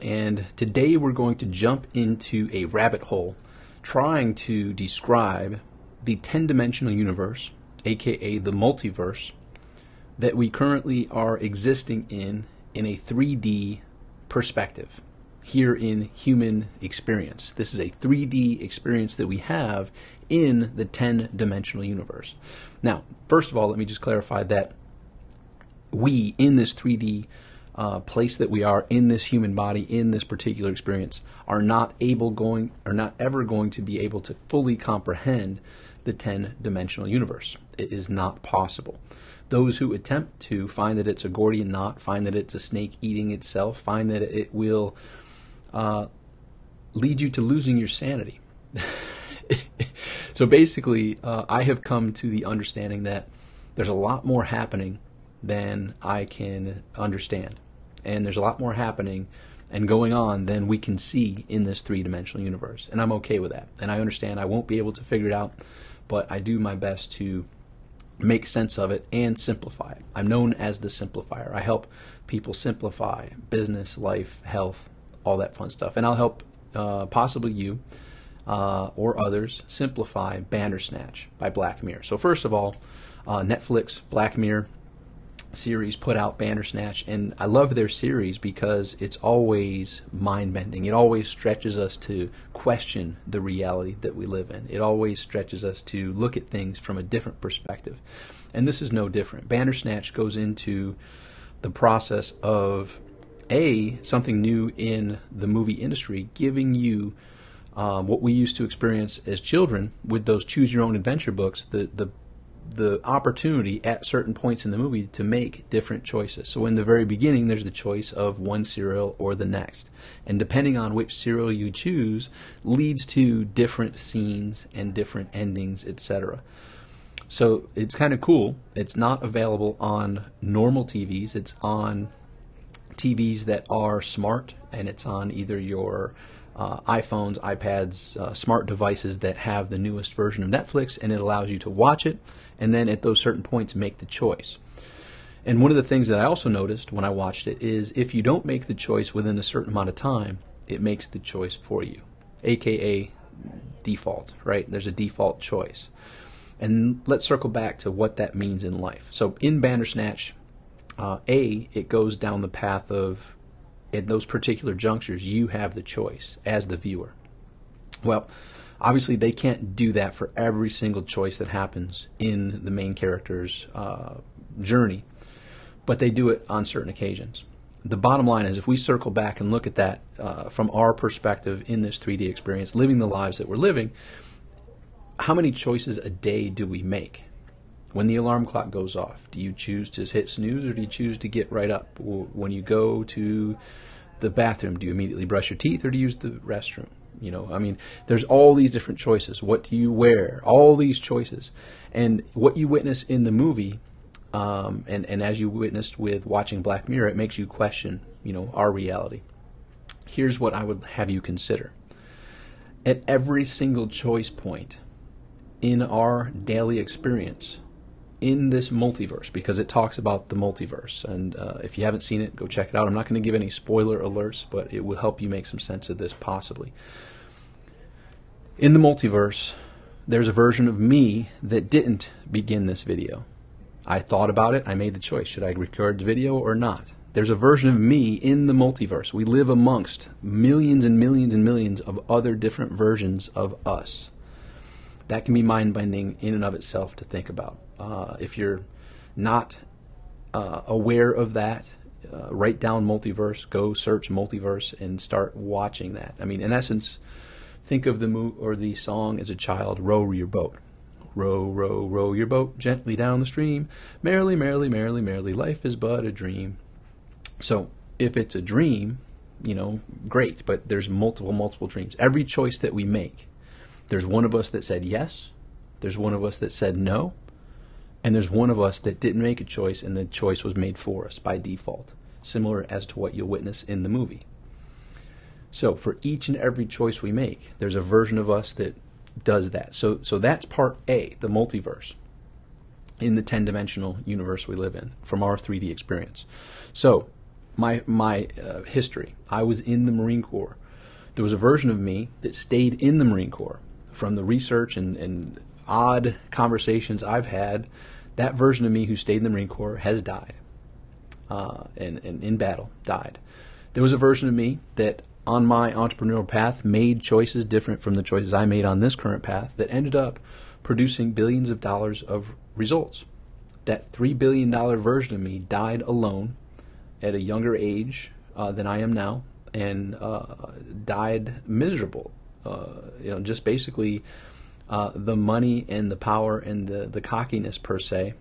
And today we're going to jump into a rabbit hole trying to describe the 10-dimensional universe, aka the multiverse, that we currently are existing in a 3D perspective here in human experience. This is a 3D experience that we have in the 10-dimensional universe. Now, first of all, let me just clarify that we, in this 3D place that we are in this human body, in this particular experience, are not ever going to be able to fully comprehend the 10-dimensional universe. It is not possible. Those who attempt to find that it's a Gordian knot, find that it's a snake eating itself, find that it will lead you to losing your sanity. So basically, I have come to the understanding that there's a lot more happening than I can understand. And there's a lot more happening and going on than we can see in this three-dimensional universe. And I'm okay with that. And I understand I won't be able to figure it out, but I do my best to make sense of it and simplify it. I'm known as the simplifier. I help people simplify business, life, health, all that fun stuff. And I'll help possibly you or others simplify Bandersnatch by Black Mirror. So first of all, Netflix, Black Mirror series put out Bandersnatch, and I love their series because it's always mind-bending. It always stretches us to question the reality that we live in. It always stretches us to look at things from a different perspective. And this is no different. Bandersnatch goes into the process of something new in the movie industry, giving you what we used to experience as children with those choose your own adventure books, the opportunity at certain points in the movie to make different choices. So in the very beginning, there's the choice of one cereal or the next. And depending on which cereal you choose, leads to different scenes and different endings, etc. So it's kind of cool. It's not available on normal TVs. It's on TVs that are smart, and it's on either your iPhones, iPads, smart devices that have the newest version of Netflix, and it allows you to watch it and then at those certain points make the choice. And one of the things that I also noticed when I watched it is if you don't make the choice within a certain amount of time, it makes the choice for you, aka default, right? There's a default choice. And let's circle back to what that means in life. So in Bandersnatch, it goes down the path of, at those particular junctures, you have the choice as the viewer. Well, obviously they can't do that for every single choice that happens in the main character's journey, but they do it on certain occasions. The bottom line is, if we circle back and look at that from our perspective in this 3D experience, living the lives that we're living, how many choices a day do we make? When the alarm clock goes off, do you choose to hit snooze or do you choose to get right up? When you go to the bathroom, do you immediately brush your teeth or do you use the restroom? You know, I mean, there's all these different choices. What do you wear? All these choices. And what you witness in the movie, and as you witnessed with watching Black Mirror, it makes you question, our reality. Here's what I would have you consider. At every single choice point in our daily experience, in this multiverse, because it talks about the multiverse, and if you haven't seen it, go check it out. I'm not going to give any spoiler alerts, but it will help you make some sense of this possibly. In the multiverse, there's a version of me that didn't begin this video. I thought about it, I made the choice. Should I record the video or not? There's a version of me in the multiverse. We live amongst millions and millions and millions of other different versions of us. That can be mind-bending in and of itself to think about. If you're not aware of that, write down multiverse, go search multiverse, and start watching that. I mean, in essence, think of the song as a child, row your boat. Row, row, row your boat gently down the stream. Merrily, merrily, merrily, merrily, life is but a dream. So if it's a dream, great, but there's multiple dreams. Every choice that we make, there's one of us that said yes, there's one of us that said no, and there's one of us that didn't make a choice and the choice was made for us by default, similar as to what you'll witness in the movie. So for each and every choice we make, there's a version of us that does that. So that's part A, the multiverse, in the 10-dimensional universe we live in, from our 3D experience. So my history. I was in the Marine Corps. There was a version of me that stayed in the Marine Corps. From the research and odd conversations I've had, that version of me who stayed in the Marine Corps has died, and in battle died. There was a version of me that on my entrepreneurial path made choices different from the choices I made on this current path that ended up producing billions of dollars of results. That $3 billion version of me died alone at a younger age than I am now, and died miserable. Just basically the money and the power and the cockiness per se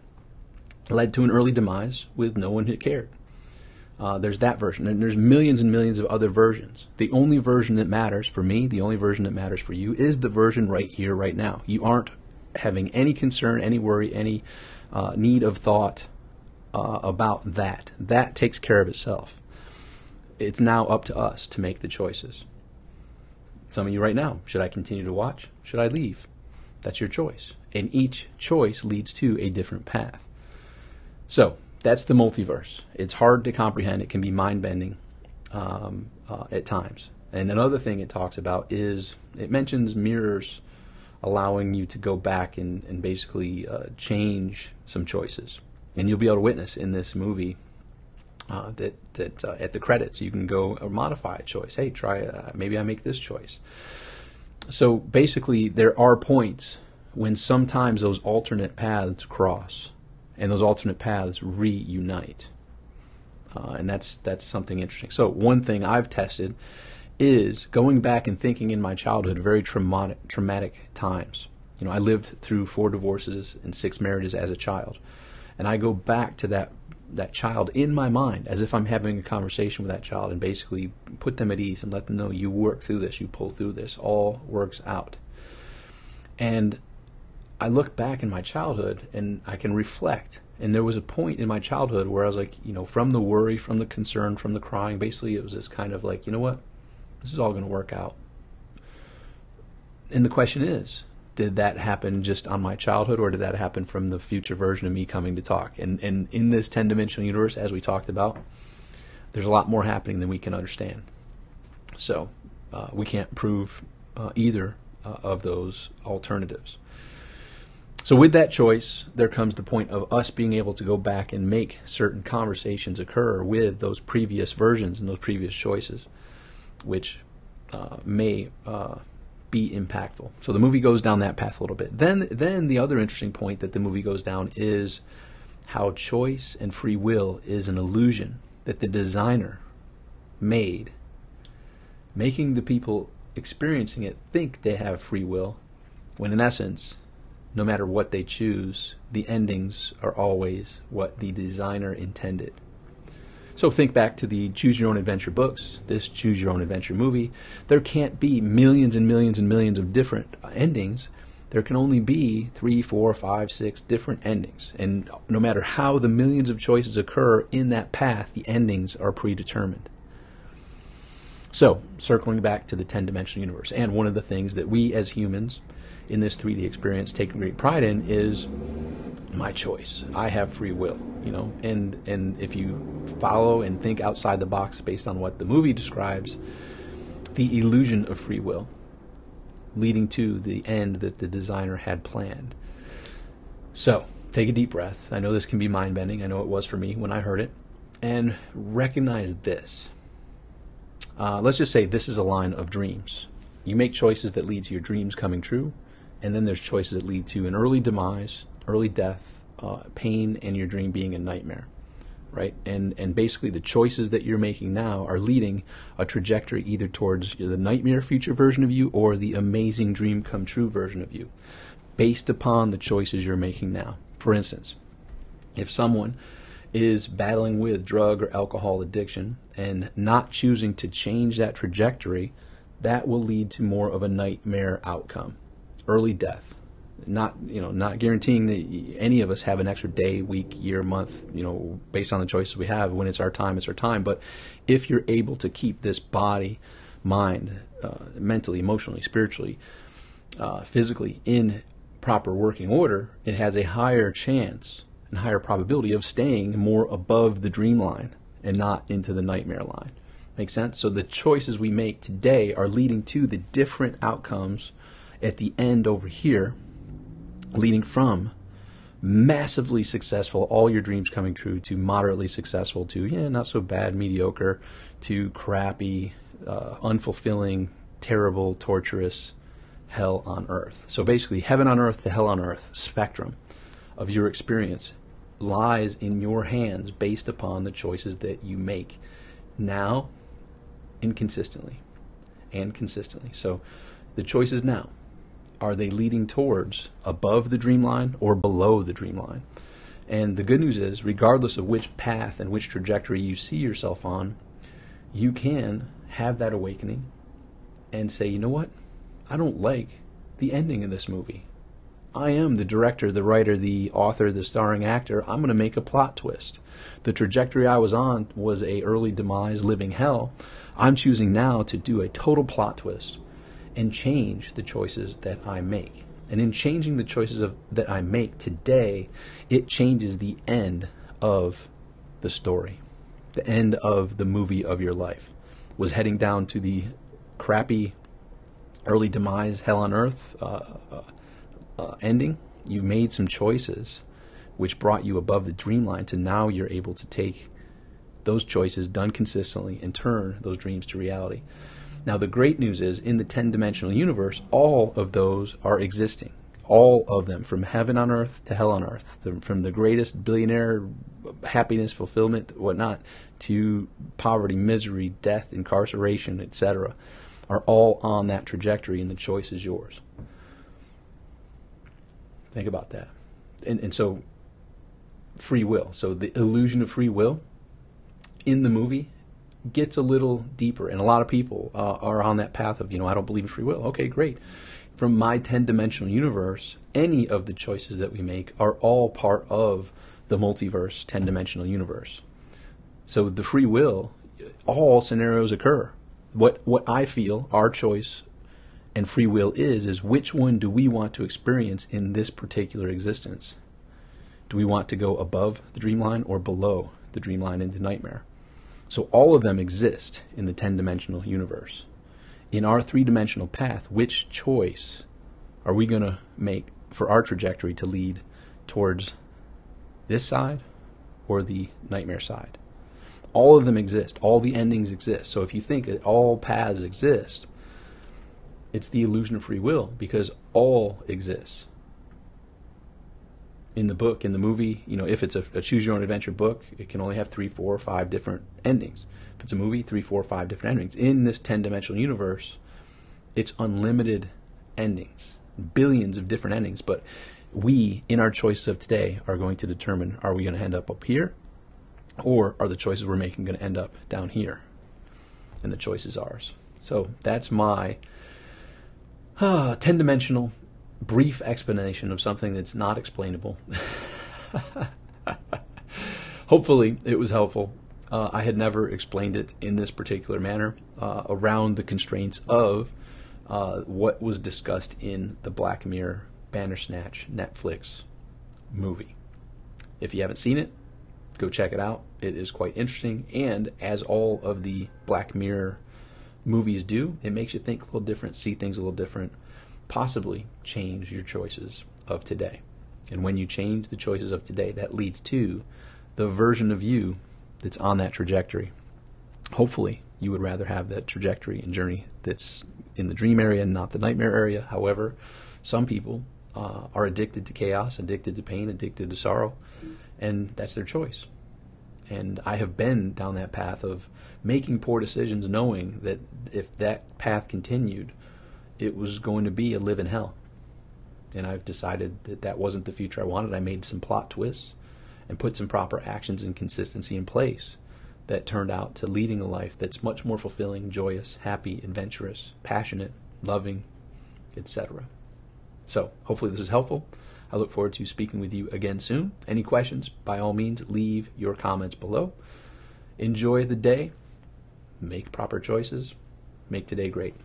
led to an early demise with no one who cared. There's that version, and there's millions and millions of other versions. The only version that matters for me, the only version that matters for you, is the version right here, right now. You aren't having any concern, any worry, any need of thought about that. That takes care of itself. It's now up to us to make the choices. Some of you right now, should I continue to watch? Should I leave? That's your choice. And each choice leads to a different path. So, that's the multiverse. It's hard to comprehend. It can be mind-bending at times. And another thing it talks about is, it mentions mirrors allowing you to go back and basically change some choices. And you'll be able to witness in this movie that at the credits you can go modify a choice. Hey, try maybe I make this choice. So basically, there are points when sometimes those alternate paths cross, and those alternate paths reunite, and that's something interesting. So one thing I've tested is going back and thinking in my childhood, very traumatic times. I lived through 4 divorces and 6 marriages as a child, and I go back to that child in my mind as if I'm having a conversation with that child, and basically put them at ease and let them know you work through this, you pull through this, all works out. And I look back in my childhood and I can reflect, and there was a point in my childhood where I was like, from the worry, from the concern, from the crying, basically it was this kind of like, you know what, this is all going to work out. And the question is, did that happen just on my childhood, or did that happen from the future version of me coming to talk? And in this 10-dimensional universe, as we talked about, there's a lot more happening than we can understand. So we can't prove either of those alternatives. So with that choice, there comes the point of us being able to go back and make certain conversations occur with those previous versions and those previous choices, which may be impactful. So the movie goes down that path a little bit. Then the other interesting point that the movie goes down is how choice and free will is an illusion that the designer made, making the people experiencing it think they have free will, when in essence, no matter what they choose, the endings are always what the designer intended. So think back to the Choose Your Own Adventure books, this Choose Your Own Adventure movie. There can't be millions and millions and millions of different endings. There can only be 3, 4, 5, 6 different endings. And no matter how the millions of choices occur in that path, the endings are predetermined. So, circling back to the 10-dimensional universe, and one of the things that we as humans in this 3D experience take great pride in is my choice. I have free will, and if you follow and think outside the box based on what the movie describes, the illusion of free will leading to the end that the designer had planned. So, take a deep breath. I know this can be mind-bending. I know it was for me when I heard it. And recognize this. Let's just say this is a line of dreams. You make choices that lead to your dreams coming true, and then there's choices that lead to an early demise, early death, pain, and your dream being a nightmare, right? And basically the choices that you're making now are leading a trajectory either towards the nightmare future version of you or the amazing dream come true version of you, based upon the choices you're making now. For instance, if someone is battling with drug or alcohol addiction and not choosing to change that trajectory, that will lead to more of a nightmare outcome, early death. Not guaranteeing that any of us have an extra day, week, year, month, based on the choices we have. When it's our time, it's our time. But if you're able to keep this body, mind, mentally, emotionally, spiritually, physically in proper working order, it has a higher chance and higher probability of staying more above the dream line and not into the nightmare line. Make sense? So the choices we make today are leading to the different outcomes at the end over here, leading from massively successful, all your dreams coming true, to moderately successful, to not so bad, mediocre, to crappy, unfulfilling, terrible, torturous hell on earth. So basically, heaven on earth to hell on earth spectrum of your experience lies in your hands based upon the choices that you make now and consistently. So the choices now, are they leading towards above the dream line or below the dream line? And the good news is, regardless of which path and which trajectory you see yourself on, you can have that awakening and say, you know what? I don't like the ending of this movie. I am the director, the writer, the author, the starring actor. I'm going to make a plot twist. The trajectory I was on was a early demise, living hell. I'm choosing now to do a total plot twist and change the choices that I make. And in changing the choices that I make today, it changes the end of the story, the end of the movie of your life. Was heading down to the crappy early demise, hell on earth ending. You made some choices which brought you above the dream line to now you're able to take those choices done consistently and turn those dreams to reality. Now the great news is, in the 10-dimensional universe, all of those are existing. All of them, from heaven on earth to hell on earth, from the greatest billionaire, happiness, fulfillment, whatnot, to poverty, misery, death, incarceration, etc., are all on that trajectory, and the choice is yours. Think about that. And so, free will. So the illusion of free will in the movie gets a little deeper, and a lot of people are on that path of, I don't believe in free will. Okay, great. From my 10-dimensional universe, any of the choices that we make are all part of the multiverse 10-dimensional universe. So the free will, all scenarios occur. What I feel our choice and free will is which one do we want to experience in this particular existence? Do we want to go above the dream line or below the dream line into nightmare? So all of them exist in the 10-dimensional universe. In our 3-dimensional path, which choice are we going to make for our trajectory to lead towards this side or the nightmare side? All of them exist. All the endings exist. So if you think that all paths exist, it's the illusion of free will, because all exists. In the book, in the movie, if it's a choose-your-own-adventure book, it can only have 3, 4, 5 different endings. If it's a movie, 3, 4, 5 different endings. In this 10-dimensional universe, it's unlimited endings, billions of different endings. But we, in our choices of today, are going to determine, are we going to end up here, or are the choices we're making going to end up down here? And the choice is ours. So that's my 10-dimensional brief explanation of something that's not explainable. Hopefully it was helpful. I had never explained it in this particular manner around the constraints of what was discussed in the Black Mirror Bandersnatch Netflix movie. If you haven't seen it, go check it out. It is quite interesting, and as all of the Black Mirror movies do, it makes you think a little different, see things a little different, possibly change your choices of today. And when you change the choices of today, that leads to the version of you that's on that trajectory. Hopefully, you would rather have that trajectory and journey that's in the dream area and not the nightmare area. However, some people are addicted to chaos, addicted to pain, addicted to sorrow, and that's their choice. And I have been down that path of making poor decisions, knowing that if that path continued, it was going to be a live in hell. And I've decided that that wasn't the future I wanted. I made some plot twists and put some proper actions and consistency in place that turned out to leading a life that's much more fulfilling, joyous, happy, adventurous, passionate, loving, etc. So hopefully this is helpful. I look forward to speaking with you again soon. Any questions, by all means, leave your comments below. Enjoy the day. Make proper choices. Make today great.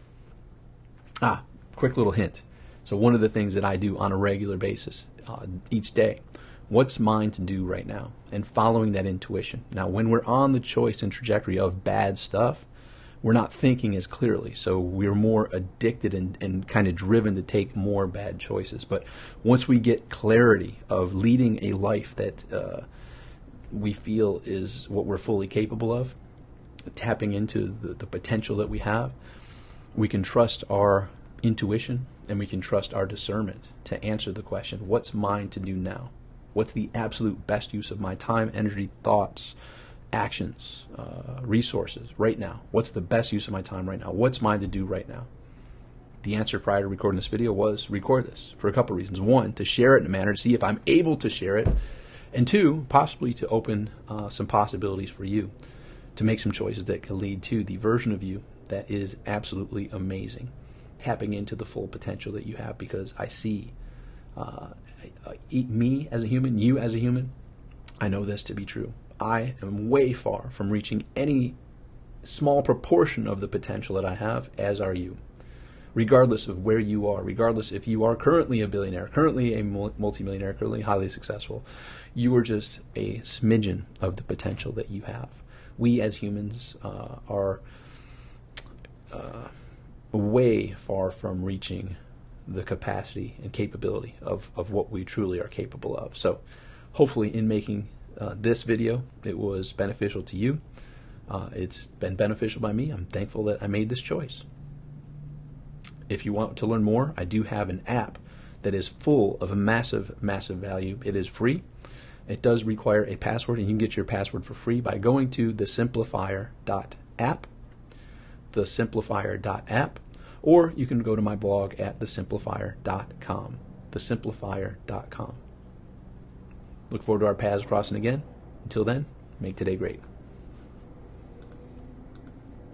Quick little hint. So one of the things that I do on a regular basis each day, What's mine to do right now? And following that intuition. Now, when we're on the choice and trajectory of bad stuff, we're not thinking as clearly. So we're more addicted and kind of driven to take more bad choices. But once we get clarity of leading a life that we feel is what we're fully capable of, tapping into the potential that we have, we can trust our intuition and we can trust our discernment to answer the question, what's mine to do now? What's the absolute best use of my time, energy, thoughts, actions, resources right now? What's the best use of my time right now? What's mine to do right now? The answer prior to recording this video was record this for a couple of reasons. One, to share it in a manner to see if I'm able to share it. And two, possibly to open some possibilities for you to make some choices that can lead to the version of you that is absolutely amazing. Tapping into the full potential that you have, because I see me as a human, you as a human, I know this to be true. I am way far from reaching any small proportion of the potential that I have, as are you. Regardless of where you are, regardless if you are currently a billionaire, currently a multimillionaire, currently highly successful, you are just a smidgen of the potential that you have. We as humans are way far from reaching the capacity and capability of what we truly are capable of. So hopefully in making this video, it was beneficial to you. It's been beneficial by me. I'm thankful that I made this choice. If you want to learn more, I do have an app that is full of a massive, massive value. It is free. It does require a password, and you can get your password for free by going to thesimplifier.app, thesimplifier.app, or you can go to my blog at thesimplifier.com, thesimplifier.com. Look forward to our paths crossing again. Until then, make today great.